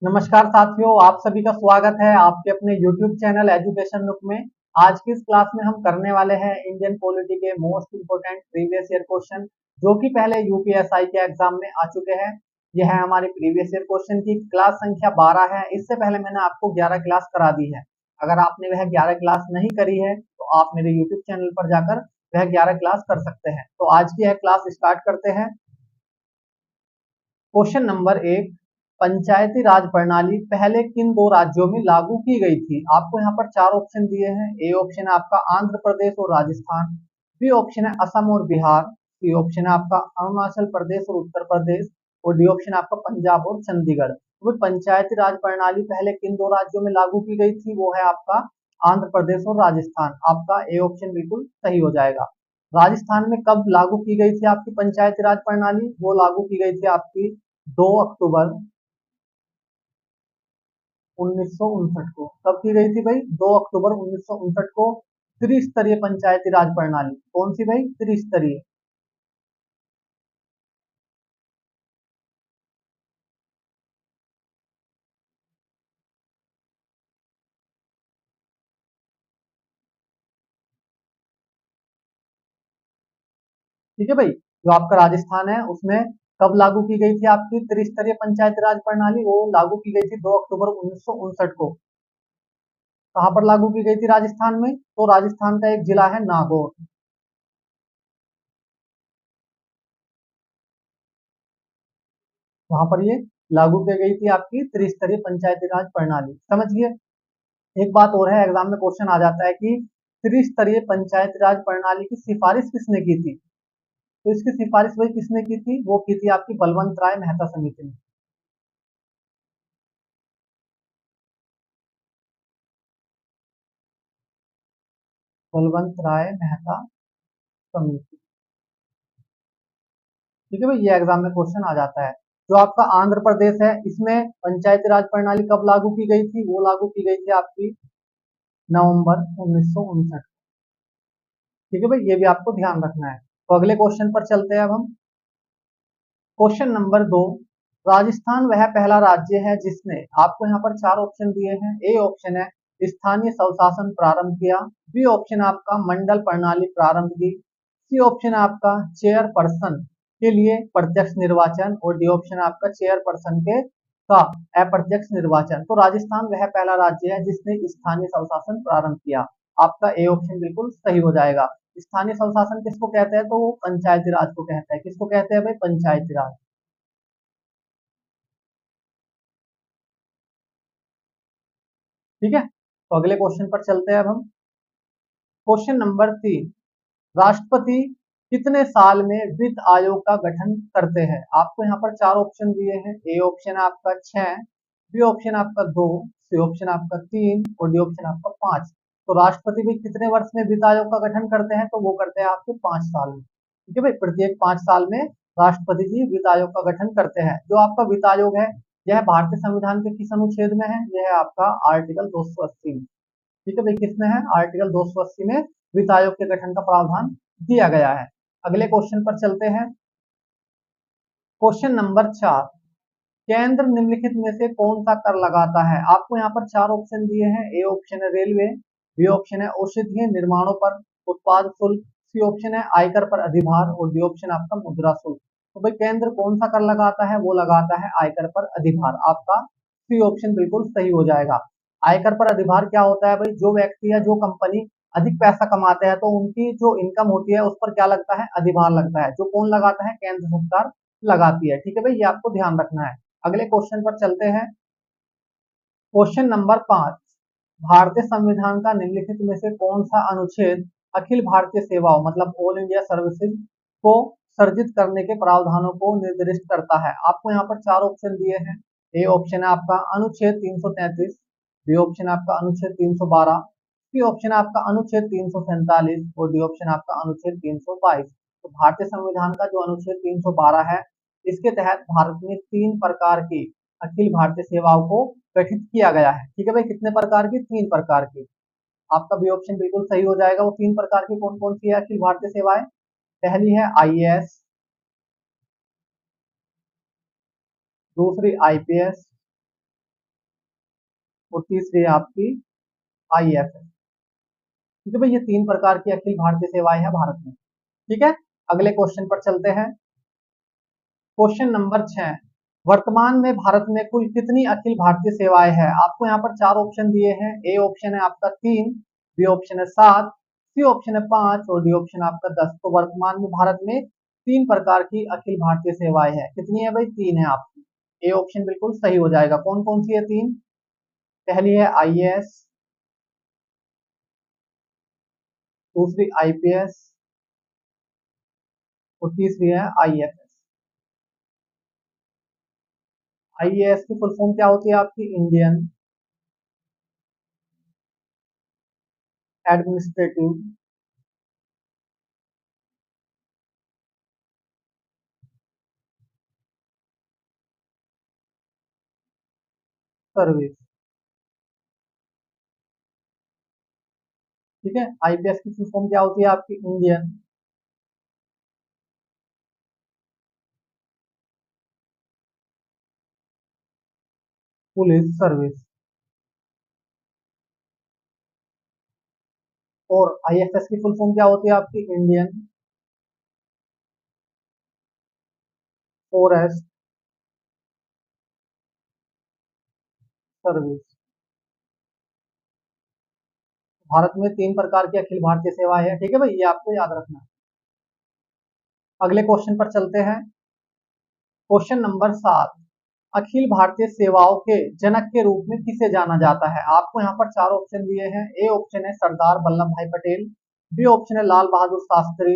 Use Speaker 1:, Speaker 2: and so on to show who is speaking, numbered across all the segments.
Speaker 1: नमस्कार साथियों, आप सभी का स्वागत है आपके अपने YouTube चैनल एजुकेशन नुक में। आज की इस क्लास में हम करने वाले हैं इंडियन पॉलिटी के most important previous year question जो कि पहले यूपीएसआई के एग्जाम में आ चुके हैं। यह है हमारी प्रीवियस ईयर क्वेश्चन की क्लास संख्या 12 है। इससे पहले मैंने आपको 11 क्लास करा दी है। अगर आपने वह 11 क्लास नहीं करी है तो आप मेरे यूट्यूब चैनल पर जाकर वह 11 क्लास कर सकते हैं। तो आज की यह क्लास स्टार्ट करते हैं। क्वेश्चन नंबर 1, पंचायती राज प्रणाली पहले किन दो राज्यों में लागू की गई थी? आपको यहाँ पर चार ऑप्शन दिए हैं। ए ऑप्शन है आपका आंध्र प्रदेश और राजस्थान, बी ऑप्शन है असम और बिहार, सी ऑप्शन है आपका अरुणाचल प्रदेश और उत्तर प्रदेश, और डी ऑप्शन आपका पंजाब और चंडीगढ़। तो पंचायती राज प्रणाली पहले किन दो राज्यों में लागू की गई थी? वो है आपका आंध्र प्रदेश और राजस्थान। आपका ए ऑप्शन बिल्कुल सही हो जाएगा। राजस्थान में कब लागू की गई थी आपकी पंचायती राज प्रणाली? वो लागू की गई थी आपकी 2 अक्टूबर 1959 को। कब की गई थी भाई? 2 अक्टूबर 1959 को। त्रिस्तरीय पंचायती राज प्रणाली कौन सी भाई? त्रिस्तरीय। ठीक है भाई, जो आपका राजस्थान है उसमें कब लागू की गई थी आपकी त्रिस्तरीय पंचायती राज प्रणाली? वो लागू की गई थी 2 अक्टूबर 1959 को। कहां पर लागू की गई थी राजस्थान में? तो राजस्थान का एक जिला है नागौर। वहां पर ये लागू की गई थी आपकी त्रिस्तरीय पंचायती राज प्रणाली। समझिए, एक बात और है, एग्जाम में क्वेश्चन आ जाता है कि त्रिस्तरीय पंचायत राज प्रणाली की सिफारिश किसने की थी? तो इसकी सिफारिश वही किसने की थी? वो की थी आपकी बलवंत राय मेहता समिति ने। बलवंत राय मेहता समिति। ठीक है भाई, ये एग्जाम में क्वेश्चन आ जाता है। जो आपका आंध्र प्रदेश है इसमें पंचायती राज प्रणाली कब लागू की गई थी? वो लागू की गई थी आपकी नवंबर 1959। ठीक है भाई, ये भी आपको ध्यान रखना है। तो अगले क्वेश्चन पर चलते हैं अब हम। क्वेश्चन नंबर 2, राजस्थान वह पहला राज्य है जिसने, आपको यहाँ पर चार ऑप्शन दिए हैं। ए ऑप्शन है स्थानीय स्वशासन प्रारंभ किया, बी ऑप्शन आपका मंडल प्रणाली प्रारंभ की, सी ऑप्शन आपका चेयरपर्सन के लिए प्रत्यक्ष निर्वाचन, और डी ऑप्शन आपका चेयरपर्सन के का अप्रत्यक्ष निर्वाचन। तो राजस्थान वह पहला राज्य है जिसने स्थानीय स्वशासन प्रारंभ किया। आपका ए ऑप्शन बिल्कुल सही हो जाएगा। स्थानीय स्वशासन किसको कहते हैं? तो वो पंचायती राज को कहता है। किसको कहते हैं भाई? पंचायती राज। ठीक है, तो अगले क्वेश्चन पर चलते हैं अब हम। क्वेश्चन नंबर 3, राष्ट्रपति कितने साल में वित्त आयोग का गठन करते हैं? आपको यहाँ पर चार ऑप्शन दिए हैं। ए ऑप्शन आपका 6, बी ऑप्शन आपका 2, सी ऑप्शन आपका 3, और डी ऑप्शन आपका 5। तो राष्ट्रपति भी कितने वर्ष में वित्त आयोग का गठन करते हैं? तो वो करते हैं आपके 5 साल में। ठीक है भाई, प्रत्येक 5 साल में राष्ट्रपति जी वित्त आयोग का गठन करते हैं। जो आपका वित्त आयोग है यह भारतीय संविधान के किस अनुच्छेद में है? यह है आपका आर्टिकल 280 में। ठीक है भाई, किसमें है? आर्टिकल 280 में वित्त आयोग के गठन का प्रावधान दिया गया है। अगले क्वेश्चन पर चलते हैं। क्वेश्चन नंबर 4, केंद्र निम्नलिखित में से कौन सा कर लगाता है? आपको यहाँ पर चार ऑप्शन दिए हैं। ए ऑप्शन है रेलवे, बी ऑप्शन है औषधीय निर्माणों पर उत्पाद शुल्क, सी ऑप्शन है आयकर पर अधिभार, और डी ऑप्शन आपका मुद्रा शुल्क। तो भाई केंद्र कौन सा कर लगाता है? वो लगाता है आयकर पर अधिभार। आपका सी ऑप्शन बिल्कुल सही हो जाएगा। आयकर पर अधिभार क्या होता है भाई? जो व्यक्ति या जो कंपनी अधिक पैसा कमाते हैं तो उनकी जो इनकम होती है उस पर क्या लगता है? अधिभार लगता है। जो कौन लगाता है? केंद्र सरकार लगाती है। ठीक है भाई, ये आपको ध्यान रखना है। अगले क्वेश्चन पर चलते हैं। क्वेश्चन नंबर 5, भारतीय संविधान का निम्नलिखित में से कौन सा अनुच्छेद अखिल भारतीय सेवाओं मतलब ऑल इंडिया सर्विसेज को सर्जित करने के प्रावधानों को निर्दिष्ट करता है? आपको यहाँ पर चार ऑप्शन दिए हैं। ए ऑप्शन है आपका अनुच्छेद 333, बी ऑप्शन आपका अनुच्छेद 312, सी ऑप्शन आपका अनुच्छेद 347, और डी ऑप्शन आपका अनुच्छेद 322। तो भारतीय संविधान का जो अनुच्छेद 312 है इसके तहत भारत में तीन प्रकार की अखिल भारतीय सेवाओं को गठित किया गया है। ठीक है भाई, कितने प्रकार की? तीन प्रकार की। आपका भी ऑप्शन बिल्कुल सही हो जाएगा। वो तीन प्रकार की कौन कौन सी है अखिल भारतीय सेवाएं? पहली है आईएएस, दूसरी आईपीएस, और तीसरी है आपकी IFS। ठीक है भाई, ये 3 प्रकार की अखिल भारतीय सेवाएं हैं भारत में। ठीक है, अगले क्वेश्चन पर चलते हैं। क्वेश्चन नंबर 6, वर्तमान में भारत में कुल कितनी अखिल भारतीय सेवाएं हैं? आपको यहाँ पर 4 ऑप्शन दिए हैं। ए ऑप्शन है आपका 3, बी ऑप्शन है 7, सी ऑप्शन है 5 और डी ऑप्शन आपका 10। तो वर्तमान में भारत में 3 प्रकार की अखिल भारतीय सेवाएं हैं। कितनी है भाई? 3 है आपकी। ए ऑप्शन बिल्कुल सही हो जाएगा। कौन कौन सी है 3? पहली है IAS, दूसरी IPS और तीसरी है IFS। IAS की फुल फॉर्म क्या होती है आपकी? Indian administrative service. ठीक है, IPS की फुल फॉर्म क्या होती है आपकी? Indian police service. और IFS की फुल फॉर्म क्या होती है आपकी? Indian forest service. भारत में 3 प्रकार की अखिल भारतीय सेवाएं हैं। ठीक है भाई, ये आपको याद रखना है। अगले क्वेश्चन पर चलते हैं। क्वेश्चन नंबर 7, अखिल भारतीय सेवाओं के जनक के रूप में किसे जाना जाता है? आपको यहाँ पर 4 ऑप्शन दिए हैं। ए ऑप्शन है सरदार वल्लभ भाई पटेल, बी ऑप्शन है लाल बहादुर शास्त्री,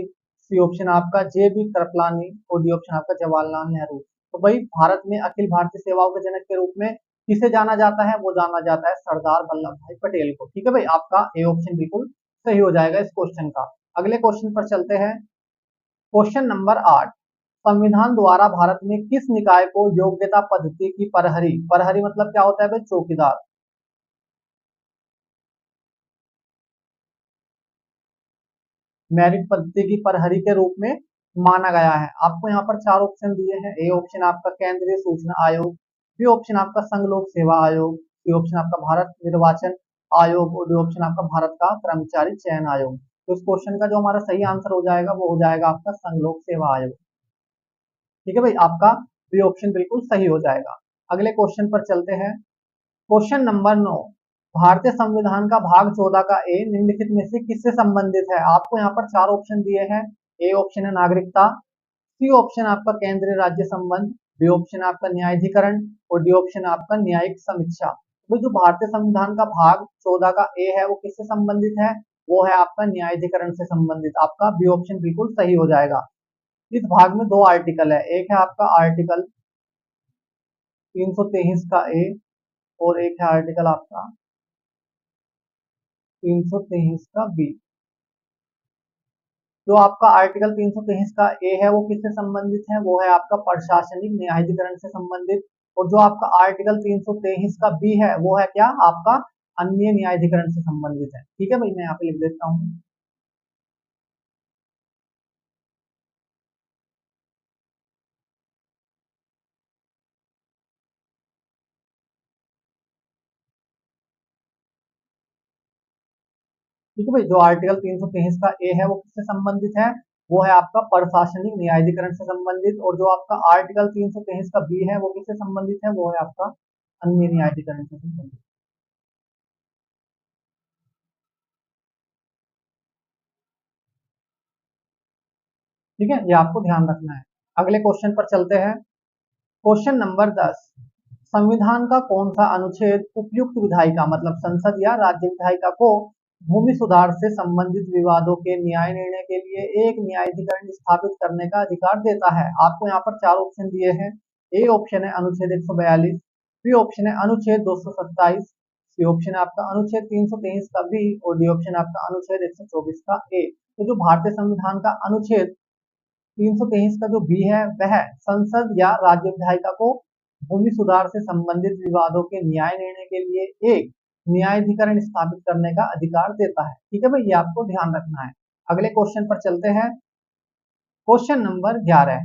Speaker 1: सी ऑप्शन आपका JB कृपलानी और डी ऑप्शन आपका जवाहरलाल नेहरू। तो भाई, भारत में अखिल भारतीय सेवाओं के जनक के रूप में किसे जाना जाता है? वो जाना जाता है सरदार वल्लभ भाई पटेल को। ठीक है भाई, आपका ए ऑप्शन बिल्कुल सही हो जाएगा इस क्वेश्चन का। अगले क्वेश्चन पर चलते हैं। क्वेश्चन नंबर 8, संविधान द्वारा भारत में किस निकाय को योग्यता पद्धति की परहरी, परहरी मतलब क्या होता है भाई? चौकीदार, मेरिट पद्धति की परहरी के रूप में माना गया है? आपको यहाँ पर 4 ऑप्शन दिए हैं। ए ऑप्शन आपका केंद्रीय सूचना आयोग, बी ऑप्शन आपका संघ लोक सेवा आयोग, सी ऑप्शन आपका भारत निर्वाचन आयोग और डी ऑप्शन आपका भारत का कर्मचारी चयन आयोग। तो इस क्वेश्चन का जो हमारा सही आंसर हो जाएगा वो हो जाएगा आपका संघ लोक सेवा आयोग। ठीक है भाई, आपका बी ऑप्शन बिल्कुल सही हो जाएगा। अगले क्वेश्चन पर चलते हैं। क्वेश्चन नंबर 9, भारतीय संविधान का भाग 14 का ए निम्नलिखित में से किससे संबंधित है? आपको यहाँ पर 4 ऑप्शन दिए हैं। ए ऑप्शन है नागरिकता, सी ऑप्शन आपका केंद्रीय राज्य संबंध, बी ऑप्शन आपका न्यायाधिकरण और डी ऑप्शन आपका न्यायिक समीक्षा। तो जो भारतीय संविधान का भाग 14 का ए है वो किससे संबंधित है? वो है आपका न्यायाधिकरण से संबंधित। आपका बी ऑप्शन बिल्कुल सही हो जाएगा। इस भाग में 2 आर्टिकल है, एक है आपका आर्टिकल 323 का ए और एक है आर्टिकल आपका 323 का बी। जो आपका आर्टिकल 323 का ए है वो किससे संबंधित है? वो है आपका प्रशासनिक न्यायाधिकरण से संबंधित। और जो आपका आर्टिकल 323 का बी है वो है क्या? आपका अन्य न्यायाधिकरण से संबंधित है। ठीक है भाई, मैं यहाँ पे लिख देता हूँ। ठीक है भाई, जो आर्टिकल 323 का ए है वो किससे संबंधित है? वो है आपका प्रशासनिक न्यायाधिकरण से संबंधित। और जो आपका आर्टिकल 323 का बी है वो किससे संबंधित है? वो है आपका अन्य न्यायाधिकरण से संबंधित। ठीक है, ये आपको ध्यान रखना है। अगले क्वेश्चन पर चलते हैं। क्वेश्चन नंबर 10, संविधान का कौन सा अनुच्छेद उपयुक्त विधायिका मतलब संसद या राज्य विधायिका को भूमि सुधार से संबंधित विवादों के न्याय निर्णय के लिए एक न्यायाधिकरण स्थापित करने का अधिकार देता है? आपको यहाँ पर 4 ऑप्शन दिए हैं। ए ऑप्शन है अनुच्छेद 142, बी ऑप्शन है अनुच्छेद 227, सी ऑप्शन है आपका अनुच्छेद 323 का बी और डी ऑप्शन आपका अनुच्छेद 124 का ए। तो जो भारतीय संविधान का अनुच्छेद 323 का जो बी है वह संसद या राज्य विधायिका को भूमि सुधार से संबंधित विवादों के न्याय निर्णय के लिए एक न्यायाधिकरण स्थापित करने का अधिकार देता है। ठीक है भाई, ये आपको ध्यान रखना है। अगले क्वेश्चन पर चलते हैं। क्वेश्चन नंबर 11,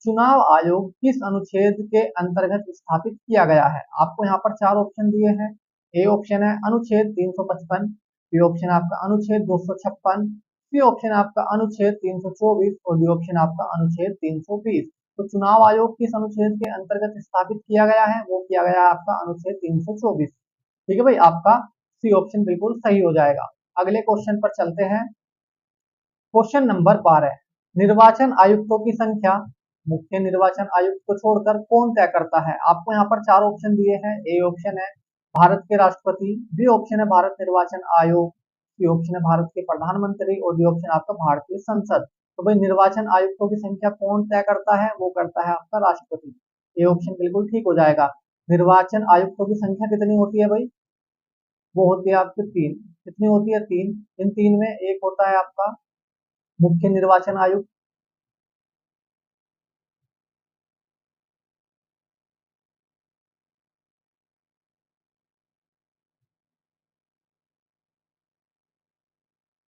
Speaker 1: चुनाव आयोग किस अनुच्छेद के अंतर्गत स्थापित किया गया है? आपको यहाँ पर 4 ऑप्शन दिए हैं। ए ऑप्शन है अनुच्छेद 355, बी ऑप्शन है आपका अनुच्छेद 256, सी ऑप्शन है आपका अनुच्छेद 324 और डी ऑप्शन आपका अनुच्छेद 320। तो चुनाव आयोग किस अनुच्छेद के अंतर्गत स्थापित किया गया है, वो किया गया है आपका अनुच्छेद 324। ठीक है भाई, आपका सी ऑप्शन बिल्कुल सही हो जाएगा। अगले क्वेश्चन पर चलते हैं। क्वेश्चन नंबर 12, निर्वाचन आयुक्तों की संख्या मुख्य निर्वाचन आयुक्त को छोड़कर कौन तय करता है। आपको यहाँ पर चार ऑप्शन दिए हैं। ए ऑप्शन है भारत के राष्ट्रपति, बी ऑप्शन है भारत निर्वाचन आयोग, सी ऑप्शन है भारत के प्रधानमंत्री और डी ऑप्शन आपका भारतीय संसद। तो भाई निर्वाचन आयुक्तों की संख्या कौन तय करता है, वो करता है आपका राष्ट्रपति। ये ऑप्शन बिल्कुल ठीक हो जाएगा। निर्वाचन आयुक्तों की संख्या कितनी होती है भाई, वो होती है आपकी तीन। कितनी होती है, तीन। इन तीन में एक होता है आपका मुख्य निर्वाचन आयुक्त,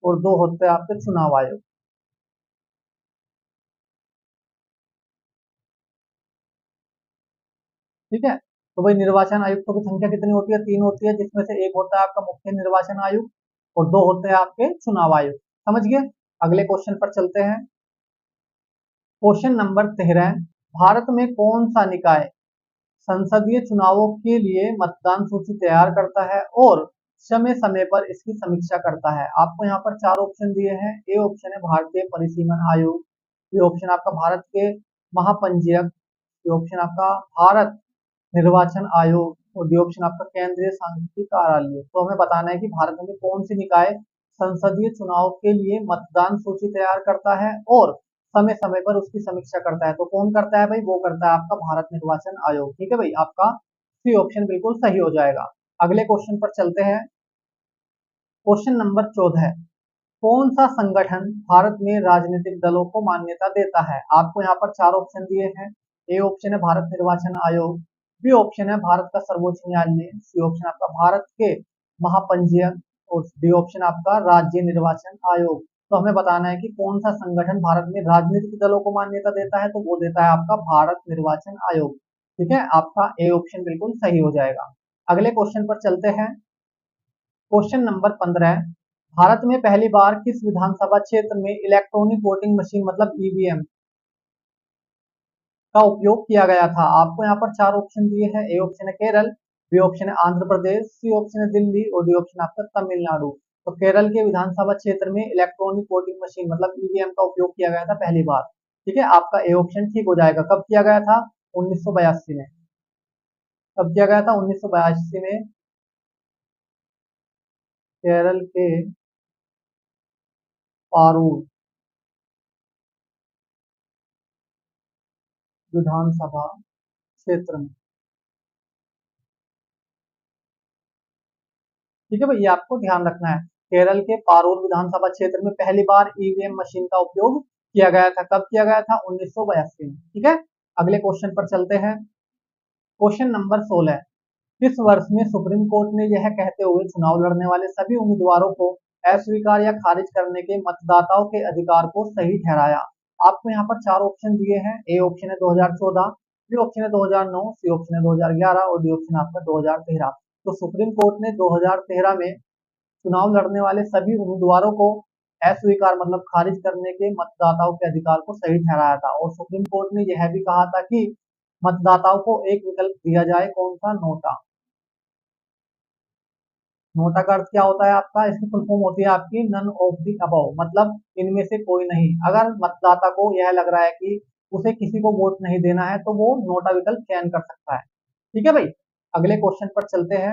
Speaker 1: और दो होते हैं आपके चुनाव आयोग। ठीक है, तो भाई निर्वाचन आयुक्तों की संख्या कितनी होती है, तीन होती है, जिसमें से एक होता है आपका मुख्य निर्वाचन आयुक्त और दो होते हैं आपके चुनाव आयुक्त। समझ गए। अगले क्वेश्चन पर चलते हैं। क्वेश्चन नंबर 13, भारत में कौन सा निकाय संसदीय चुनावों के लिए मतदान सूची तैयार करता है और समय समय पर इसकी समीक्षा करता है। आपको यहाँ पर चार ऑप्शन दिए हैं। ए ऑप्शन है भारतीय परिसीमन आयोग, बी ऑप्शन आपका भारत के महापंजीयक, सी ऑप्शन आपका भारत निर्वाचन आयोग और डी ऑप्शन आपका केंद्रीय सांख्यिकी कार्यालय। तो हमें बताना है कि भारत में कौन सी निकाय संसदीय चुनाव के लिए मतदान सूची तैयार करता है और समय समय पर उसकी समीक्षा करता है। तो कौन करता है भाई, वो करता है आपका भारत निर्वाचन आयोग। ठीक है भाई, आपका सी ऑप्शन बिल्कुल सही हो जाएगा। अगले क्वेश्चन पर चलते हैं। क्वेश्चन नंबर 14, कौन सा संगठन भारत में राजनीतिक दलों को मान्यता देता है। आपको यहाँ पर चार ऑप्शन दिए हैं। ए ऑप्शन है भारत निर्वाचन आयोग, बी ऑप्शन है भारत का सर्वोच्च न्यायालय, सी ऑप्शन आपका भारत के महापंजीयक और डी ऑप्शन आपका राज्य निर्वाचन आयोग। तो हमें बताना है कि कौन सा संगठन भारत में राजनीतिक दलों को मान्यता देता है, तो वो देता है आपका भारत निर्वाचन आयोग। ठीक है, आपका ए ऑप्शन बिल्कुल सही हो जाएगा। अगले क्वेश्चन पर चलते हैं। क्वेश्चन नंबर 15, भारत में पहली बार किस विधानसभा क्षेत्र में इलेक्ट्रॉनिक वोटिंग मशीन मतलब ईवीएम का उपयोग किया गया था। आपको यहाँ पर चार ऑप्शन दिए हैं। ए ऑप्शन है केरल, बी ऑप्शन है आंध्र प्रदेश, सी ऑप्शन है दिल्ली और डी ऑप्शन आपका तमिलनाडु। तो केरल के विधानसभा क्षेत्र में इलेक्ट्रॉनिक वोटिंग मशीन मतलब ईवीएम का उपयोग किया गया था पहली बार। ठीक है, आपका ए ऑप्शन ठीक हो जाएगा। कब किया गया था, 1982 में। कब किया गया था, 1982 में केरल के पारूर विधानसभा क्षेत्र में। ठीक है भाई, ये आपको ध्यान रखना है। केरल के पारोल विधानसभा क्षेत्र में पहली बार ईवीएम मशीन का उपयोग किया गया था। कब किया गया था, 1982 में। ठीक है, अगले क्वेश्चन पर चलते हैं। क्वेश्चन नंबर 16, किस वर्ष में सुप्रीम कोर्ट ने यह कहते हुए चुनाव लड़ने वाले सभी उम्मीदवारों को अस्वीकार या खारिज करने के मतदाताओं के अधिकार को सही ठहराया। आपको यहाँ पर चार ऑप्शन दिए हैं। ए ऑप्शन है 2014, बी ऑप्शन है 2009, सी ऑप्शन है 2011 और डी ऑप्शन आपका 2013। तो सुप्रीम कोर्ट ने 2013 में चुनाव लड़ने वाले सभी उम्मीदवारों को अस्वीकार मतलब खारिज करने के मतदाताओं के अधिकार को सही ठहराया था। और सुप्रीम कोर्ट ने यह भी कहा था कि मतदाताओं को एक विकल्प दिया जाए, कौन सा, नोटा। नोटा का अर्थ क्या होता है आपका, इसकी फुल फॉर्म होती है आपकी नन ऑफ दी अबव, मतलब इनमें से कोई नहीं। अगर मतदाता को यह लग रहा है कि उसे किसी को वोट नहीं देना है तो वो नोटा विकल्प चयन कर सकता है। ठीक है भाई, अगले क्वेश्चन पर चलते हैं।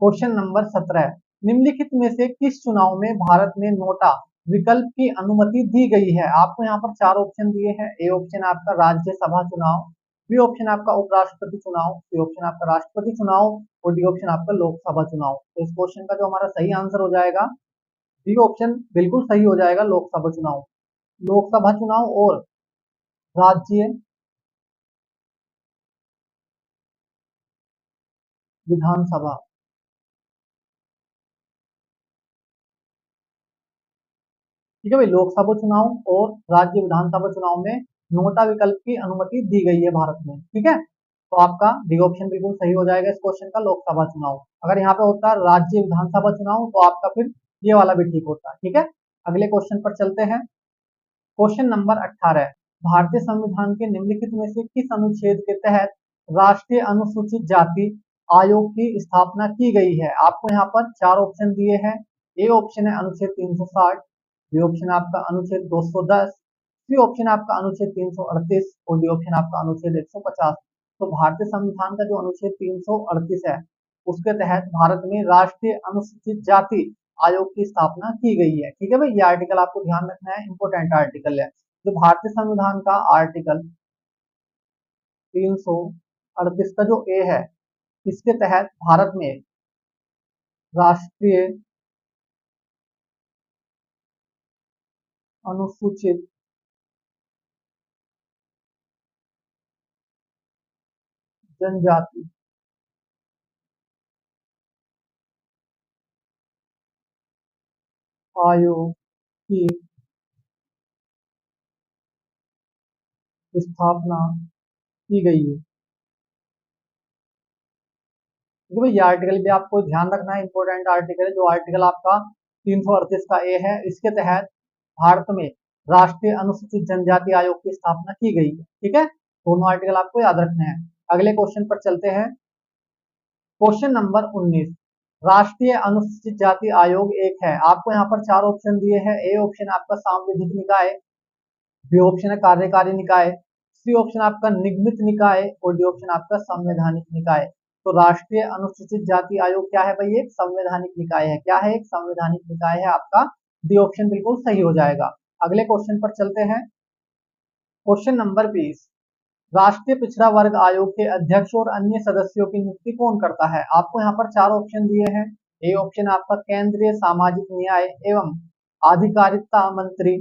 Speaker 1: क्वेश्चन नंबर 17, निम्नलिखित में से किस चुनाव में भारत में नोटा विकल्प की अनुमति दी गई है। आपको यहाँ पर चार ऑप्शन दिए हैं। ए ऑप्शन आपका राज्यसभा चुनाव, बी ऑप्शन आपका उपराष्ट्रपति चुनाव, सी ऑप्शन आपका राष्ट्रपति चुनाव और डी ऑप्शन आपका लोकसभा चुनाव। तो इस क्वेश्चन का जो हमारा सही आंसर हो जाएगा, डी ऑप्शन बिल्कुल सही हो जाएगा, लोकसभा चुनाव। लोकसभा चुनाव और राज्य विधानसभा, ठीक है भाई, लोकसभा चुनाव और राज्य विधानसभा चुनाव में नोटा विकल्प की अनुमति दी गई है भारत में। ठीक है, तो आपका डी ऑप्शन बिल्कुल सही हो जाएगा इस क्वेश्चन का, लोकसभा चुनाव। अगर यहाँ पे होता राज्य विधानसभा चुनाव तो आपका फिर ये वाला भी ठीक होता। ठीक है, अगले क्वेश्चन पर चलते हैं। क्वेश्चन नंबर 18, भारतीय संविधान के निम्नलिखित में से किस अनुच्छेद के तहत राष्ट्रीय अनुसूचित जाति आयोग की स्थापना की गई है? आपको यहाँ पर चार ऑप्शन दिए हैं। ए ऑप्शन है अनुच्छेद 360, बी ऑप्शन आपका अनुच्छेद 210, सी ऑप्शन आपका अनुच्छेद 338 और डी ऑप्शन आपका अनुच्छेद 150। तो भारतीय संविधान का जो अनुच्छेद 338 है उसके तहत भारत में राष्ट्रीय अनुसूचित जाति आयोग की स्थापना की गई है। ठीक है भाई, ये आर्टिकल आपको ध्यान रखना है, इंपोर्टेंट आर्टिकल है। जो भारतीय संविधान का आर्टिकल 338 का जो ए है, इसके तहत भारत में राष्ट्रीय अनुसूचित जनजाति आयोग की स्थापना की गई है। देखो ये आर्टिकल भी आपको ध्यान रखना है, इंपोर्टेंट आर्टिकल है। जो आर्टिकल आपका 338 का ए है, इसके तहत भारत में राष्ट्रीय अनुसूचित जनजाति आयोग की स्थापना की गई है। ठीक है, दोनों आर्टिकल आपको याद रखने हैं। अगले क्वेश्चन पर चलते हैं। क्वेश्चन नंबर 19, राष्ट्रीय अनुसूचित जाति आयोग एक है। आपको यहाँ पर चार ऑप्शन दिए हैं। ए ऑप्शन आपका सांविधिक निकाय, बी ऑप्शन है कार्यकारी निकाय, सी ऑप्शन आपका निगमित निकाय और डी ऑप्शन आपका संवैधानिक निकाय। तो राष्ट्रीय अनुसूचित जाति आयोग क्या है भाई? एक संवैधानिक निकाय है। क्या है? एक संवैधानिक निकाय है। आपका डी ऑप्शन बिल्कुल सही हो जाएगा। अगले क्वेश्चन पर चलते हैं। क्वेश्चन नंबर 20, राष्ट्रीय पिछड़ा वर्ग आयोग के अध्यक्ष और अन्य सदस्यों की नियुक्ति कौन करता है? आपको यहाँ पर चार ऑप्शन दिए हैं। ए ऑप्शन आपका केंद्रीय सामाजिक न्याय एवं आधिकारिता मंत्री,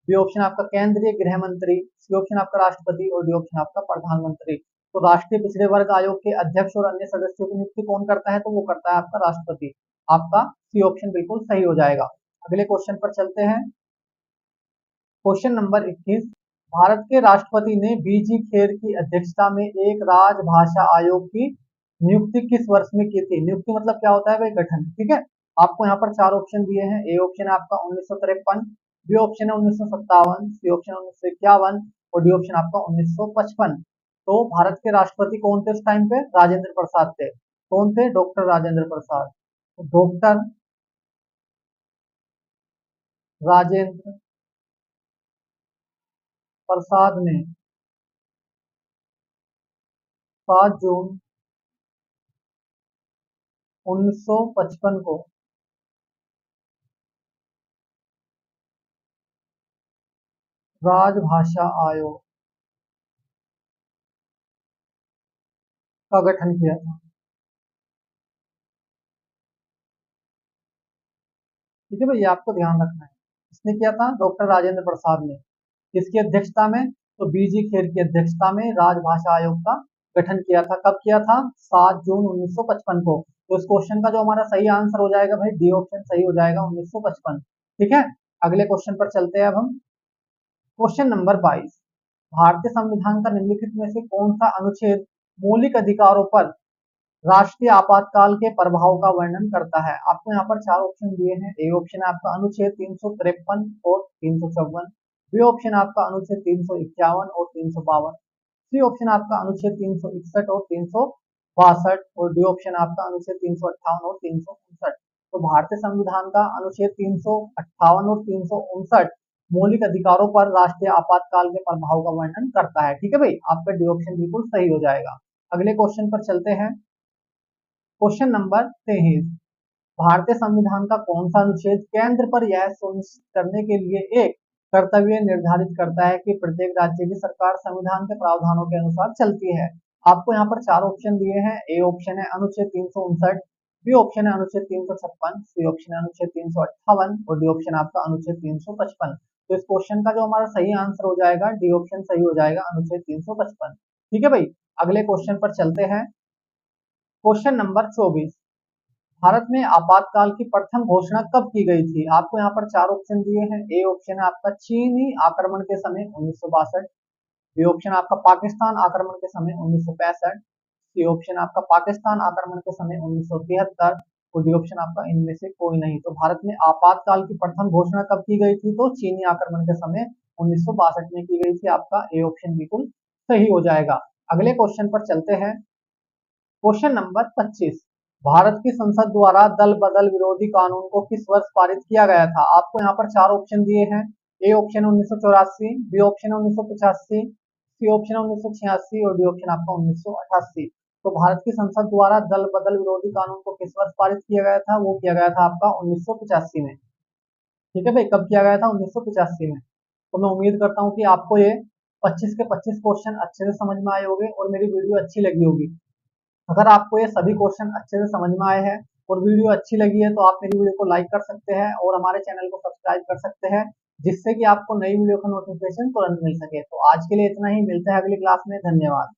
Speaker 1: बी ऑप्शन आपका केंद्रीय गृह मंत्री, सी ऑप्शन आपका राष्ट्रपति और डी ऑप्शन आपका प्रधानमंत्री। तो राष्ट्रीय पिछड़े वर्ग आयोग के अध्यक्ष और अन्य सदस्यों की नियुक्ति कौन करता है? तो वो करता है आपका राष्ट्रपति। आपका सी ऑप्शन बिल्कुल सही हो जाएगा। अगले क्वेश्चन पर चलते हैं। क्वेश्चन नंबर 21, भारत के राष्ट्रपति ने बीजी खेर की अध्यक्षता में एक राजभाषा आयोग की नियुक्ति किस वर्ष में की थी? नियुक्ति मतलब क्या होता है भाई? गठन। ठीक है, आपको यहाँ पर चार ऑप्शन दिए हैं। ए ऑप्शन आपका 1953, बी ऑप्शन है 1957, सी ऑप्शन 1951 और डी ऑप्शन आपका 1955। तो भारत के राष्ट्रपति कौन थे उस टाइम पे? राजेंद्र प्रसाद थे। कौन थे? डॉक्टर राजेंद्र प्रसाद। डॉक्टर राजेंद्र प्रसाद ने 7 जून 1955 को राजभाषा आयोग का गठन किया था। ठीक है भैया, आपको ध्यान रखना है। किसने किया था? डॉक्टर राजेंद्र प्रसाद ने। किसकी अध्यक्षता में? तो बीजी खेर की अध्यक्षता में राजभाषा आयोग का गठन किया था। कब किया था? 7 जून 1955 को। तो इस क्वेश्चन का जो हमारा सही आंसर हो जाएगा भाई, डी ऑप्शन सही हो जाएगा, 1955। ठीक है, अगले क्वेश्चन पर चलते हैं अब हम। क्वेश्चन नंबर 22, भारतीय संविधान का निम्नलिखित में से कौन सा अनुच्छेद मौलिक अधिकारों पर राष्ट्रीय आपातकाल के प्रभाव का वर्णन करता है? आपको यहाँ पर चार ऑप्शन दिए हैं। ए ऑप्शन है आपका अनुच्छेद 353 और 354, बी ऑप्शन आपका अनुच्छेद 351 और 352, सी ऑप्शन आपका अनुच्छेद 361 और 362 और डी ऑप्शन आपका अनुच्छेद 358 और 359। तो भारतीय संविधान का अनुच्छेद 358 और 359 मौलिक अधिकारों पर राष्ट्रीय आपातकाल के प्रभाव का वर्णन करता है। ठीक है भाई, आपका डी ऑप्शन बिल्कुल सही हो जाएगा। अगले क्वेश्चन पर चलते हैं। क्वेश्चन नंबर 23, भारतीय संविधान का कौन सा अनुच्छेद केंद्र पर यह सुनिश्चित करने के लिए एक कर्तव्य निर्धारित करता है कि प्रत्येक राज्य की सरकार संविधान के प्रावधानों के अनुसार चलती है? आपको यहाँ पर चार ऑप्शन दिए हैं। ए ऑप्शन है अनुच्छेद 359, बी ऑप्शन है अनुच्छेद 356, सी ऑप्शन है अनुच्छेद 358 और डी ऑप्शन आपका अनुच्छेद 355। तो इस क्वेश्चन का जो हमारा सही आंसर हो जाएगा, डी ऑप्शन सही हो जाएगा, अनुच्छेद 355। ठीक है भाई, अगले क्वेश्चन पर चलते हैं। क्वेश्चन नंबर 24, भारत में आपातकाल की प्रथम घोषणा कब की गई थी? आपको यहाँ पर चार ऑप्शन दिए हैं। ए ऑप्शन है आपका चीनी आक्रमण के समय 1962, बी ऑप्शन आपका पाकिस्तान आक्रमण के समय 1965, सी ऑप्शन आपका पाकिस्तान आक्रमण के समय 1973 और डी ऑप्शन आपका इनमें से कोई नहीं। तो भारत में आपातकाल की प्रथम घोषणा कब की गई थी? तो चीनी आक्रमण के समय 1962 में की गई थी। आपका ए ऑप्शन बिल्कुल सही हो जाएगा। अगले क्वेश्चन पर चलते हैं। क्वेश्चन नंबर 25, भारत की संसद द्वारा दल बदल विरोधी कानून को किस वर्ष पारित किया गया था? आपको यहाँ पर चार ऑप्शन दिए हैं। A option 1984, B option 1985, C option 1986 और डी ऑप्शन आपका 1988। तो भारत की संसद द्वारा दल बदल विरोधी कानून को किस वर्ष पारित किया गया था? वो किया गया था आपका 1985 में। ठीक है भाई, कब किया गया था? 1985 में। तो मैं उम्मीद करता हूँ कि आपको ये 25 के 25 क्वेश्चन अच्छे से समझ में आए होंगे और मेरी वीडियो अच्छी लगी होगी। अगर आपको ये सभी क्वेश्चन अच्छे से समझ में आए हैं और वीडियो अच्छी लगी है तो आप मेरी वीडियो को लाइक कर सकते हैं और हमारे चैनल को सब्सक्राइब कर सकते हैं, जिससे कि आपको नई वीडियो का नोटिफिकेशन तुरंत मिल सके। तो आज के लिए इतना ही, मिलते हैं अगली क्लास में। धन्यवाद।